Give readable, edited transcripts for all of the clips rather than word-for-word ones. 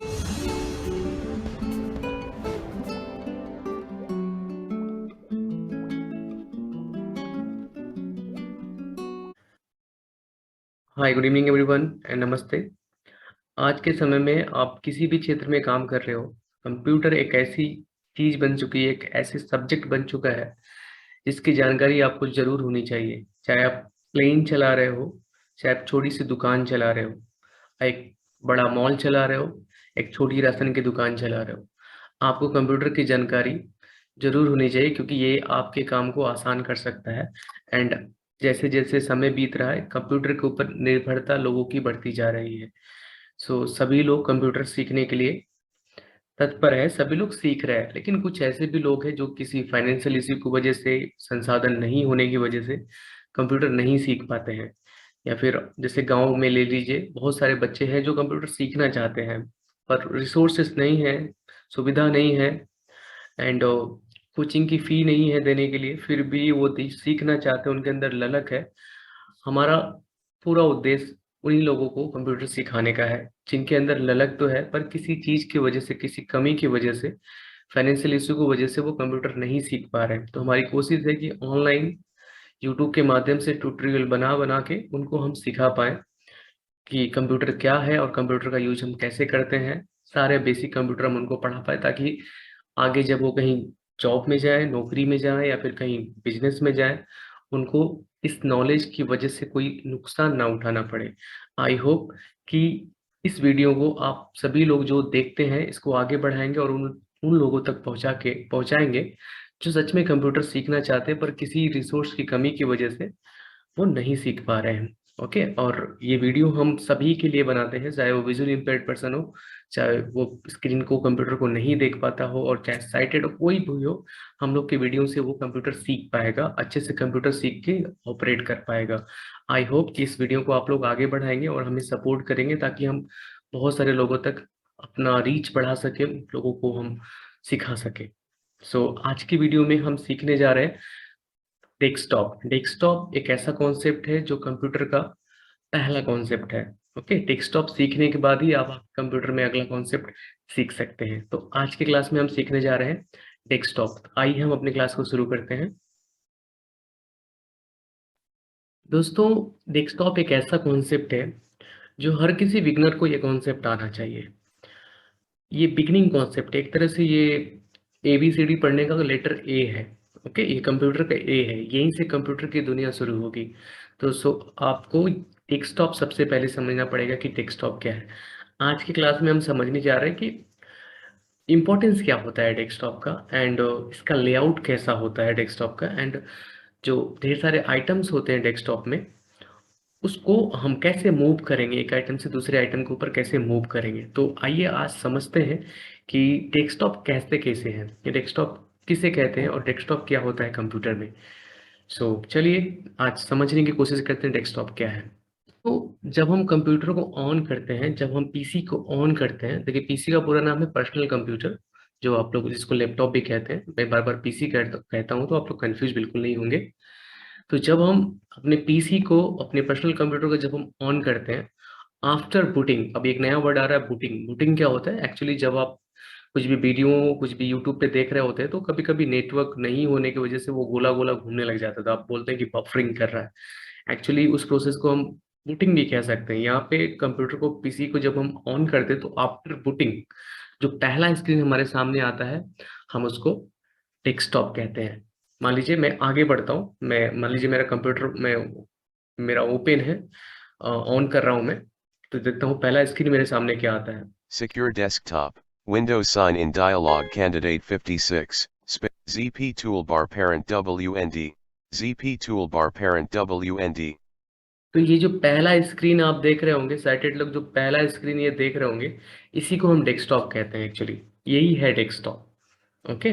Hi, good evening everyone and नमस्ते। आज के समय में आप किसी भी क्षेत्र में काम कर रहे हो, कंप्यूटर एक ऐसी चीज बन चुकी है, एक ऐसे सब्जेक्ट बन चुका है जिसकी जानकारी आपको जरूर होनी चाहिए। चाहे आप प्लेन चला रहे हो, चाहे आप छोटी सी दुकान चला रहे हो, एक बड़ा मॉल चला रहे हो, एक छोटी राशन की दुकान चला रहे हो, आपको कंप्यूटर की जानकारी जरूर होनी चाहिए, क्योंकि ये आपके काम को आसान कर सकता है। एंड जैसे जैसे समय बीत रहा है, कंप्यूटर के ऊपर निर्भरता लोगों की बढ़ती जा रही है। सो सभी लोग कंप्यूटर सीखने के लिए तत्पर है, सभी लोग सीख रहे हैं, लेकिन कुछ ऐसे भी लोग हैं जो किसी फाइनेंशियल इश्यू की वजह से, संसाधन नहीं होने की वजह से कंप्यूटर नहीं सीख पाते हैं। या फिर जैसे गांव में ले लीजिए, बहुत सारे बच्चे हैं जो कंप्यूटर सीखना चाहते हैं, पर रिसोर्सेस नहीं है, सुविधा नहीं है, एंड कोचिंग की फी नहीं है देने के लिए, फिर भी वो सीखना चाहते हैं, उनके अंदर ललक है। हमारा पूरा उद्देश्य उन्हीं लोगों को कंप्यूटर सिखाने का है जिनके अंदर ललक तो है, पर किसी चीज की वजह से, किसी कमी की वजह से, फाइनेंशियल इश्यू की वजह से वो कंप्यूटर नहीं सीख पा रहे हैं। तो हमारी कोशिश है कि ऑनलाइन यूट्यूब के माध्यम से ट्यूटोरियल बना बना के उनको हम सिखा पाए कि कंप्यूटर क्या है और कंप्यूटर का यूज हम कैसे करते हैं। सारे बेसिक कंप्यूटर हम उनको पढ़ा पाए, ताकि आगे जब वो कहीं जॉब में जाए, नौकरी में जाए, या फिर कहीं बिजनेस में जाए, उनको इस नॉलेज की वजह से कोई नुकसान ना उठाना पड़े। आई होप कि इस वीडियो को आप सभी लोग जो देखते हैं इसको आगे बढ़ाएंगे और उन उन लोगों तक पहुंचाएंगे जो सच में कंप्यूटर सीखना चाहते हैं, पर किसी रिसोर्स की कमी की वजह से वो नहीं सीख पा रहे हैं। ओके, और ये वीडियो हम सभी के लिए बनाते हैं, चाहे वो विजुअली इम्पेयर्ड पर्सन हो, चाहे वो स्क्रीन को, कंप्यूटर को नहीं देख पाता हो, और चाहे साइटेड हो, कोई भी हो। हम लोग के वीडियो से वो कंप्यूटर सीख पाएगा, अच्छे से कंप्यूटर सीख के ऑपरेट कर पाएगा। आई होप कि इस वीडियो को आप लोग आगे बढ़ाएंगे और हमें सपोर्ट करेंगे, ताकि हम बहुत सारे लोगों तक अपना रीच बढ़ा सके, लोगों को हम सिखा सके। सो आज की वीडियो में हम सीखने जा रहे हैं डेस्कटॉप। डेस्कटॉप एक ऐसा कॉन्सेप्ट है जो कंप्यूटर का पहला कॉन्सेप्ट है। ओके, डेस्कटॉप सीखने के बाद ही आप कंप्यूटर में अगला कॉन्सेप्ट सीख सकते हैं। तो आज की क्लास में हम सीखने जा रहे हैं डेस्कटॉप। आइए हम अपनी क्लास को शुरू करते हैं। दोस्तों, डेस्कटॉप एक ऐसा कॉन्सेप्ट है जो हर किसी बिगनर को ये कॉन्सेप्ट आना चाहिए। ये बिगनिंग कॉन्सेप्ट है, एक तरह से ये ABCD पढ़ने का लेटर ए है। ओके, ये कंप्यूटर का ए है, यहीं से कंप्यूटर की दुनिया शुरू होगी। तो आपको डेस्कटॉप सबसे पहले समझना पड़ेगा कि डेस्कटॉप क्या है। आज की क्लास में हम समझने जा रहे हैं कि इम्पोर्टेंस क्या होता है डेस्कटॉप का, एंड इसका लेआउट कैसा होता है डेस्कटॉप का, एंड जो ढेर सारे आइटम्स होते हैं डेस्कटॉप में, उसको हम कैसे मूव करेंगे, एक आइटम से दूसरे आइटम के ऊपर कैसे मूव करेंगे। तो आइए आज समझते हैं कि डेस्कटॉप कैसे कैसे है, ये डेस्कटॉप किसे कहते हैं और डेस्कटॉप क्या होता है कंप्यूटर में। चलिए आज समझने की कोशिश करते हैं डेस्कटॉप क्या है। तो जब हम कंप्यूटर को ऑन करते हैं, जब हम पीसी को ऑन करते हैं, देखिए पीसी का पूरा नाम है पर्सनल कंप्यूटर, जो आप लोग जिसको लैपटॉप भी कहते हैं। मैं बार बार पीसी कहता हूँ, तो आप लोग कंफ्यूज बिल्कुल नहीं होंगे। तो जब हम अपने पीसी को, अपने पर्सनल कंप्यूटर को जब हम ऑन करते हैं, आफ्टर बूटिंग, अब एक नया वर्ड आ रहा है बूटिंग। बूटिंग क्या होता है एक्चुअली? जब आप कुछ भी वीडियो, कुछ भी यूट्यूब पे देख रहे होते हैं, तो कभी कभी नेटवर्क नहीं होने की वजह से वो गोला गोला घूमने लग जाता था, आप बोलते हैं कि बफरिंग कर रहा है। एक्चुअली उस प्रोसेस को हम बूटिंग भी कह सकते हैं। यहाँ पे कंप्यूटर को, पीसी को जब हम ऑन करते हैं, तो आफ्टर बूटिंग जो पहला स्क्रीन हमारे सामने आता है, हम उसको डेस्कटॉप कहते हैं। मान लीजिए मैं आगे बढ़ता हूँ, मैं मान लीजिए मेरा कंप्यूटर में मेरा ओपन है, ऑन कर रहा हूँ मैं, तो देखता हूँ पहला स्क्रीन मेरे सामने क्या आता है। Secure desktop. Windows sign in dialog candidate 56. ZP toolbar parent WND. ZP toolbar parent WND. तो ये जो पहला स्क्रीन आप देख रहे होंगे, साइटेड लोग जो पहला स्क्रीन ये देख रहे होंगे, इसी को हम डेस्कटॉप कहते हैं। एक्चुअली यही है डेस्कटॉप। ओके,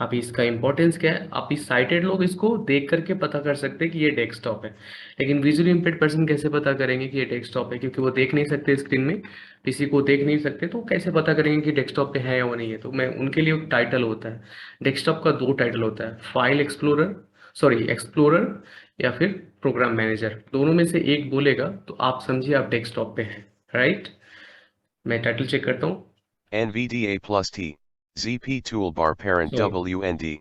अब इसका इंपॉर्टेंस क्या है, आप इस साइटेड लोग इसको देख करके पता कर सकते हैं कि ये डेस्कटॉप है, लेकिन विजुअली इम्पेयर्ड पर्सन कैसे पता करेंगे कि ये डेस्कटॉप है? क्योंकि वो देख नहीं सकते स्क्रीन में, किसी को देख नहीं सकते, तो कैसे पता करेंगे कि डेस्कटॉप पे है या वो नहीं है? तो मैं उनके लिए एक टाइटल होता है। डेस्कटॉप का दो टाइटल होता है, फाइल एक्सप्लोरर, सॉरी एक्सप्लोरर, या फिर प्रोग्राम मैनेजर। दोनों में से एक बोलेगा तो आप समझिए आप डेस्कटॉप पे हैं, राइट? मैं टाइटल चेक करता हूँ। NVDA plus T, ZP toolbar parent sorry, WND,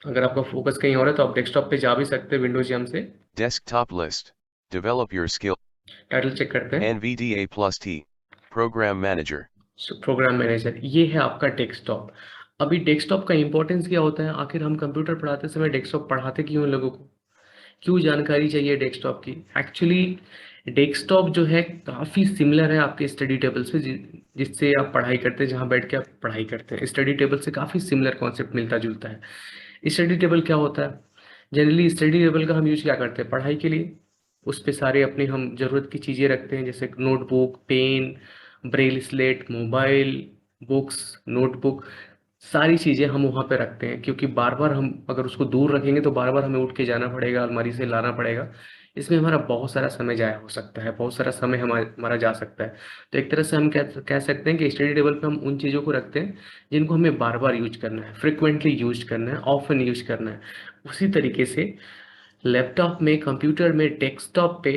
अगर आपका फोकस कहीं और है तो आप डेस्कटॉप पे जा भी सकते हैं विंडोज एम से। desktop list, develop your skill, title check करते हैं। NVDA plus T, program manager, program manager, ये है आपका डेस्कटॉप। अभी डेस्कटॉप का इंपॉर्टेंस क्या होता है, आखिर हम कंप्यूटर पढ़ाते समय डेस्कटॉप पढ़ाते क्यों हैं लोगों को, क्यों जानकारी चाहिए डेस्कटॉप की? एक्चुअली डेस्कटॉप जो है काफ़ी सिमिलर है आपके स्टडी टेबल से, जिससे आप पढ़ाई करते हैं, जहाँ बैठ के आप पढ़ाई करते हैं, स्टडी टेबल से काफ़ी सिमिलर कॉन्सेप्ट मिलता जुलता है। स्टडी टेबल क्या होता है? जनरली स्टडी टेबल का हम यूज क्या करते हैं पढ़ाई के लिए? उस पे सारे अपने हम ज़रूरत की चीज़ें रखते हैं, जैसे notebook, pen, Braille slate, mobile, books, notebook, सारी चीज़ें हम वहाँ पे रखते हैं, क्योंकि बार बार हम अगर उसको दूर रखेंगे तो बार बार हमें उठ के जाना पड़ेगा, अलमारी से लाना पड़ेगा। इसमें हमारा बहुत सारा समय जाया हो सकता है, बहुत सारा समय हमारा हमारा जा सकता है। तो एक तरह से हम कह सकते हैं कि स्टडी टेबल पे हम उन चीज़ों को रखते हैं जिनको हमें बार बार यूज करना है, फ्रिक्वेंटली यूज करना है, ऑफन यूज करना है। उसी तरीके से लैपटॉप में, कंप्यूटर में, डेस्कटॉप पे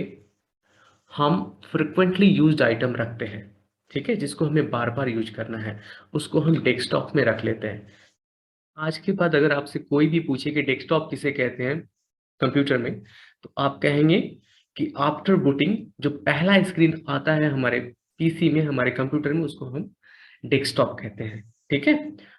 हम फ्रिक्वेंटली यूज्ड आइटम रखते हैं, ठीक है, जिसको हमें बार बार यूज करना है, उसको हम डेस्कटॉप में रख लेते हैं। आज के बाद अगर आपसे कोई भी पूछे कि डेस्कटॉप किसे कहते हैं कंप्यूटर में, तो आप कहेंगे कि आफ्टर बूटिंग जो पहला स्क्रीन आता है हमारे पीसी में, हमारे कंप्यूटर में, उसको हम डेस्कटॉप कहते हैं, ठीक है।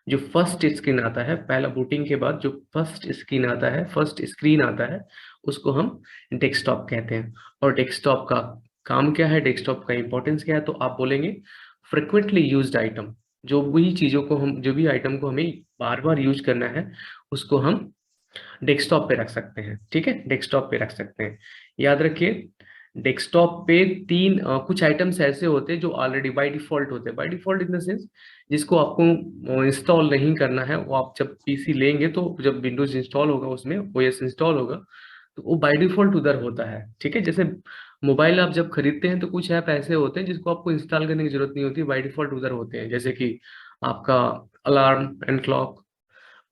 जो फर्स्ट स्क्रीन आता है, पहला बूटिंग के बाद जो फर्स्ट स्क्रीन आता है, फर्स्ट स्क्रीन आता है, उसको हम डेस्कटॉप कहते हैं। और डेस्कटॉप का काम क्या है, डेस्कटॉप का इंपॉर्टेंस क्या है, तो आप बोलेंगे फ्रिक्वेंटली यूज्ड आइटम, जो भी आइटम को हमें बार बार यूज करना है, उसको हम डेस्कटॉप पे रख सकते हैं, ठीक है, डेस्कटॉप पे रख सकते हैं। याद रखिए, डेस्कटॉप पे कुछ आइटम्स ऐसे होते हैं जो ऑलरेडी बाय डिफॉल्ट होते हैं, by default in the sense जिसको आपको इंस्टॉल नहीं करना है, वो आप जब पीसी लेंगे तो जब विंडोज इंस्टॉल होगा, उसमें ओएस इंस्टॉल होगा, तो वो बाय डिफॉल्ट उधर होता है, ठीक है। जैसे मोबाइल आप जब खरीदते हैं तो कुछ ऐप ऐसे होते हैं जिसको आपको इंस्टॉल करने की जरूरत नहीं होती, बाय डिफॉल्ट उधर होते हैं, जैसे कि आपका alarm and clock,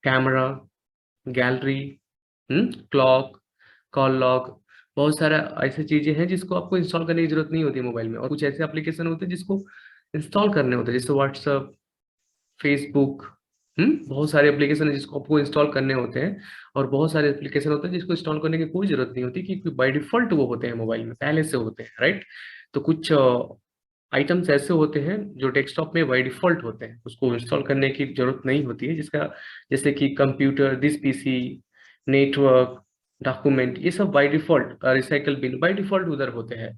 camera, gallery, clock, call log, बहुत सारा ऐसी चीजें हैं जिसको आपको इंस्टॉल करने की जरूरत नहीं होती मोबाइल में। और कुछ ऐसे एप्लीकेशन होते हैं जिसको इंस्टॉल करने होते हैं, जैसे व्हाट्सअप, फेसबुक, बहुत सारे एप्लीकेशन है जिसको आपको इंस्टॉल करने होते हैं। और बहुत सारे एप्लीकेशन होते हैं जिसको इंस्टॉल करने की कोई जरूरत नहीं होती, क्योंकि बाय डिफॉल्ट वो होते हैं मोबाइल में, पहले से होते हैं, राइट। तो कुछ आइटम्स ऐसे होते हैं जो डेस्कटॉप में बाय डिफॉल्ट होते हैं, उसको इंस्टॉल करने की जरूरत नहीं होती है, जिसका जैसे कि computer, this PC, network, document, ये सब by default, recycle bin by default उधर होते हैं,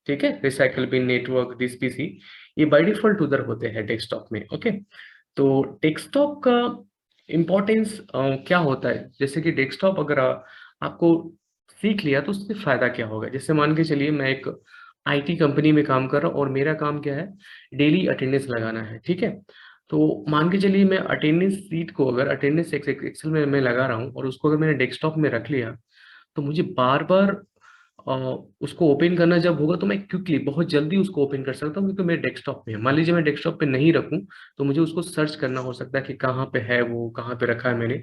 ठीक है। Recycle bin, network, this PC, ये बाय डिफॉल्ट उधर होते हैं डेस्कटॉप में, ओके। तो डेस्कटॉप का इम्पोर्टेंस क्या होता है, जैसे कि डेस्कटॉप अगर आपको सीख लिया तो उससे फायदा क्या होगा। जैसे मान के चलिए मैं एक आईटी कंपनी में काम कर रहा हूँ और मेरा काम क्या है, डेली अटेंडेंस लगाना है, ठीक है। तो मान के चलिए मैं अटेंडेंस सीट को, अगर अटेंडेंस एक्सेल में मैं लगा रहा हूँ और उसको अगर मैंने डेस्कटॉप में रख लिया, तो मुझे बार बार अ, उसको ओपन करना जब होगा तो मैं क्विकली, बहुत जल्दी उसको ओपन कर सकता हूँ, क्योंकि मेरे डेस्कटॉप पे है। मान लीजिए मैं डेस्कटॉप पे नहीं रखूँ तो मुझे उसको सर्च करना हो सकता है कि कहाँ पे है वो, कहाँ पे रखा है मैंने,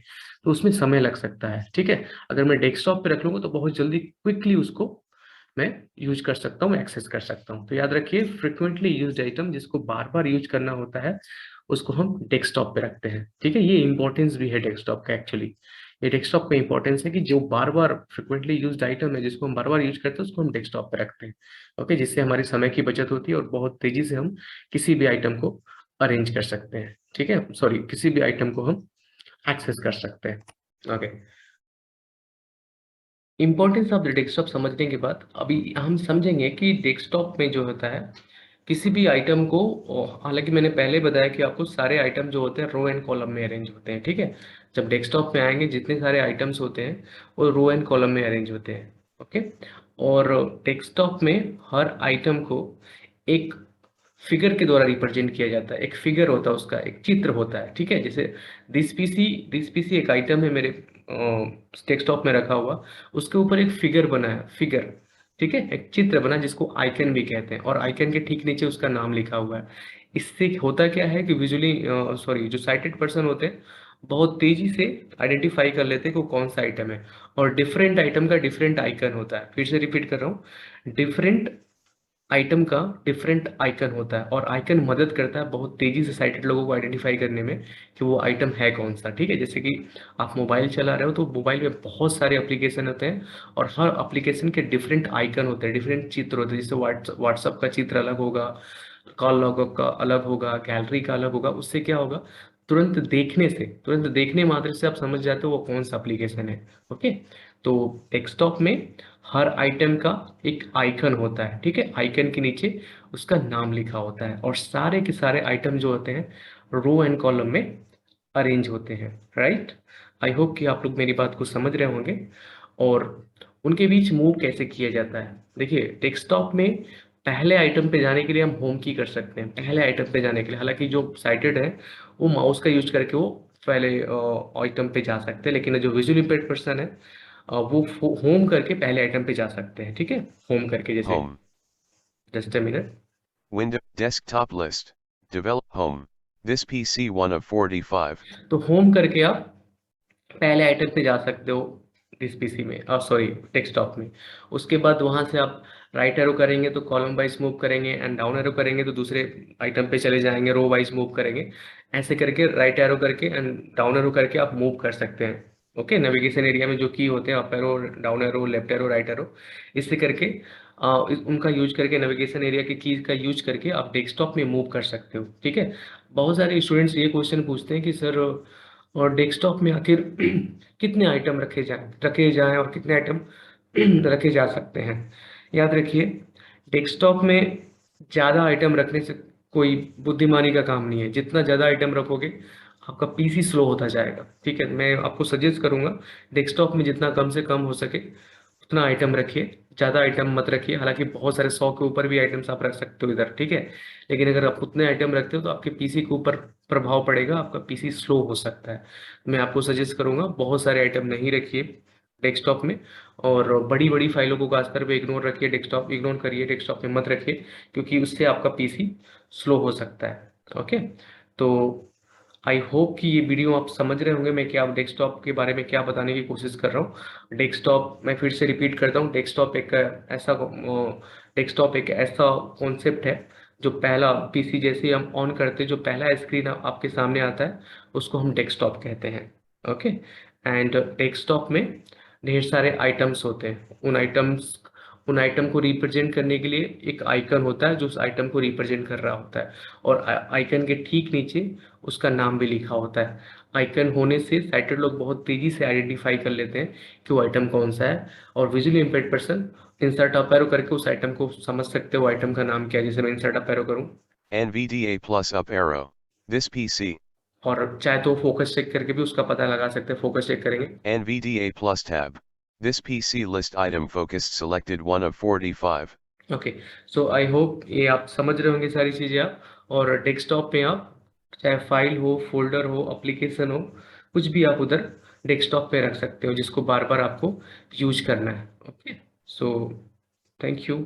तो उसमें समय लग सकता है, ठीक है। अगर मैं डेस्कटॉप पे रख लूंगा तो बहुत जल्दी क्विकली उसको मैं यूज कर सकता हूँ, एक्सेस कर सकता हूँ। तो याद रखिए, फ्रिक्वेंटली यूज्ड आइटम जिसको बार बार यूज करना होता है, उसको हम डेस्कटॉप पे रखते हैं, ठीक है। ये इंपॉर्टेंस भी है डेस्कटॉप का एक्चुअली। ये डेस्कटॉप का इंपॉर्टेंस है कि जो बार बार फ्रिक्वेंटली यूज्ड आइटम है, जिसको हम बार बार यूज करते हैं, उसको हम डेस्कटॉप पे रखते हैं, ओके, जिससे हमारी समय की बचत होती है और बहुत तेजी से हम किसी भी आइटम को अरेंज कर सकते हैं, ठीक है, सॉरी, किसी भी आइटम को हम एक्सेस कर सकते हैं, okay. Importance of the desktop समझने के बाद अभी हम समझेंगे कि डेस्कटॉप में जो होता है, किसी भी आइटम को, हालांकि मैंने पहले बताया कि आपको सारे आइटम जो होते हैं रो एंड कॉलम में अरेंज होते हैं, ठीक है। जब डेस्कटॉप में आएंगे जितने सारे आइटम्स होते हैं वो रो एंड कॉलम में अरेंज होते हैं, ओके। और डेस्कटॉप में हर आइटम को एक फिगर के द्वारा रिप्रेजेंट किया जाता है, एक फिगर होता है, उसका एक चित्र होता है, ठीक है। जैसे दिस पीसी एक आइटम है मेरे डेस्कटॉप में रखा हुआ, उसके ऊपर एक फिगर बना है, फिगर, ठीक है, एक चित्र बना जिसको आइकन भी कहते हैं, और आइकन के ठीक नीचे उसका नाम लिखा हुआ है। इससे होता क्या है कि विजुअली, सॉरी, जो साइटेड पर्सन होते हैं बहुत तेजी से आइडेंटिफाई कर लेते हैं कि वो कौन सा आइटम है। और डिफरेंट आइटम का डिफरेंट आइकन होता है, फिर से रिपीट कर रहा हूँ, डिफरेंट आइटम का डिफरेंट आइकन होता है, और आइकन मदद करता है बहुत तेजी से साइटेड लोगों को आइडेंटिफाई करने में कि वो आइटम है कौन सा। ठीक है, जैसे कि आप मोबाइल चला रहे हो तो मोबाइल में बहुत सारे एप्लीकेशन होते हैं, और हर एप्लीकेशन के डिफरेंट आइकन होते हैं, डिफरेंट चित्र होते हैं। जैसे व्हाट्सअप का चित्र अलग होगा, कॉल लॉग का अलग होगा, गैलरी का अलग होगा। उससे क्या होगा, तुरंत देखने मात्र से आप समझ जाते हो वो कौन सा एप्लीकेशन है। ओके, तो डेस्कटॉप में हर आइटम का एक आइकन होता है। ठीक है, आइकन के नीचे उसका नाम लिखा होता है, और सारे के सारे आइटम जो होते हैं रो एंड कॉलम में अरेंज होते हैं। राइट, आई होप कि आप लोग मेरी बात को समझ रहे होंगे। और उनके बीच मूव कैसे किया जाता है, देखिए डेस्कटॉप में पहले आइटम पे जाने के लिए हम होम की कर सकते हैं, पहले आइटम पे जाने के लिए। हालांकि जो साइटेड है वो माउस का यूज करके वो पहले आइटम पे जा सकते हैं, लेकिन जो विजुअली इम्पेयर्ड पर्सन है वो होम करके पहले आइटम पे जा सकते हैं। ठीक है, होम करके, जैसे Home. Just a minute. Window. Desktop list. Develop home. This PC 1 of 45. तो होम करके आप पहले आइटम पे जा सकते हो इस पीसी में, और सॉरी डेस्कटॉप में। उसके बाद वहां से आप राइट एरो करेंगे तो कॉलम वाइज मूव करेंगे, एंड डाउन एरो करेंगे तो दूसरे आइटम पे चले जाएंगे, रो वाइज मूव करेंगे। ऐसे करके राइट एरो करके एंड डाउन एरो करके आप मूव कर सकते हैं। ओके, नेविगेशन एरिया में जो की होते हैं, up arrow, down arrow, left arrow, right arrow, इससे करके उनका यूज करके, नेविगेशन एरिया की कीज का यूज करके आप डेस्कटॉप में मूव कर सकते हो। ठीक है, बहुत सारे स्टूडेंट्स ये क्वेश्चन पूछते हैं कि सर, और डेस्कटॉप में आखिर कितने आइटम रखे जाएं और कितने आइटम रखे जा सकते हैं। याद रखिए, डेस्कटॉप में ज़्यादा आइटम रखने से कोई बुद्धिमानी का काम नहीं है। जितना ज़्यादा आइटम रखोगे आपका पीसी स्लो होता जाएगा। ठीक है, मैं आपको सजेस्ट करूंगा डेस्कटॉप में जितना कम से कम हो सके उतना आइटम रखिए, ज़्यादा आइटम मत रखिए। हालांकि बहुत सारे 100 के ऊपर भी आइटम्स आप रख सकते हो इधर। ठीक है, लेकिन अगर आप उतने आइटम रखते हो तो आपके पीसी के ऊपर प्रभाव पड़ेगा, आपका पीसी स्लो हो सकता है। मैं आपको सजेस्ट करूंगा बहुत सारे आइटम नहीं रखिए डेस्कटॉप में, और बड़ी बड़ी फाइलों को खासकर पे इग्नोर रखिए, डेस्कटॉप इग्नोर करिए, डेस्कटॉप में मत रखिए, क्योंकि उससे आपका पीसी स्लो हो सकता है। ओके, तो आई होप कि ये वीडियो आप समझ रहे होंगे मैं क्या डेस्कटॉप के बारे में क्या बताने की कोशिश कर रहा हूँ। डेस्कटॉप, मैं फिर से रिपीट करता हूँ, डेस्कटॉप एक ऐसा कॉन्सेप्ट है जो पहला पीसी जैसे ही हम ऑन करते हैं, जो पहला स्क्रीन आपके सामने आता है उसको हम डेस्कटॉप कहते हैं। ओके, एंड डेस्कटॉप में ढेर सारे आइटम्स होते हैं। उन आइटम को रिप्रेजेंट करने के लिए एक आइकन होता है जो उस आइटम को रिप्रेजेंट कर रहा होता है, और आइकन के ठीक नीचे उसका नाम भी लिखा होता है। आइकन होने से साइटेड लोग बहुत तेजी से आइडेंटिफाई कर लेते हैं कि वो आइटम कौन सा है, और visually impaired person insert up arrow करके उस आइटम को समझ सकते हो आइटम का नाम क्या है। जैसे मैं इंसर्ट अप एरो करूँ, NVDA plus up arrow. This PC. और चाहे तो फोकस चेक करके भी उसका पता लगा सकते हैं। फोकस चेक करेंगे, NVDA plus tab. This PC list item focused selected 1 of 45. Okay. So I hope ये आप समझ रहे होंगे सारी चीज़ें आप। और डेस्कटॉप पे आप चाहे फाइल हो, फोल्डर हो, एप्लीकेशन हो, कुछ भी आप उधर डेस्कटॉप पे रख सकते हो जिसको बार बार आपको यूज करना है। Okay, so thank you.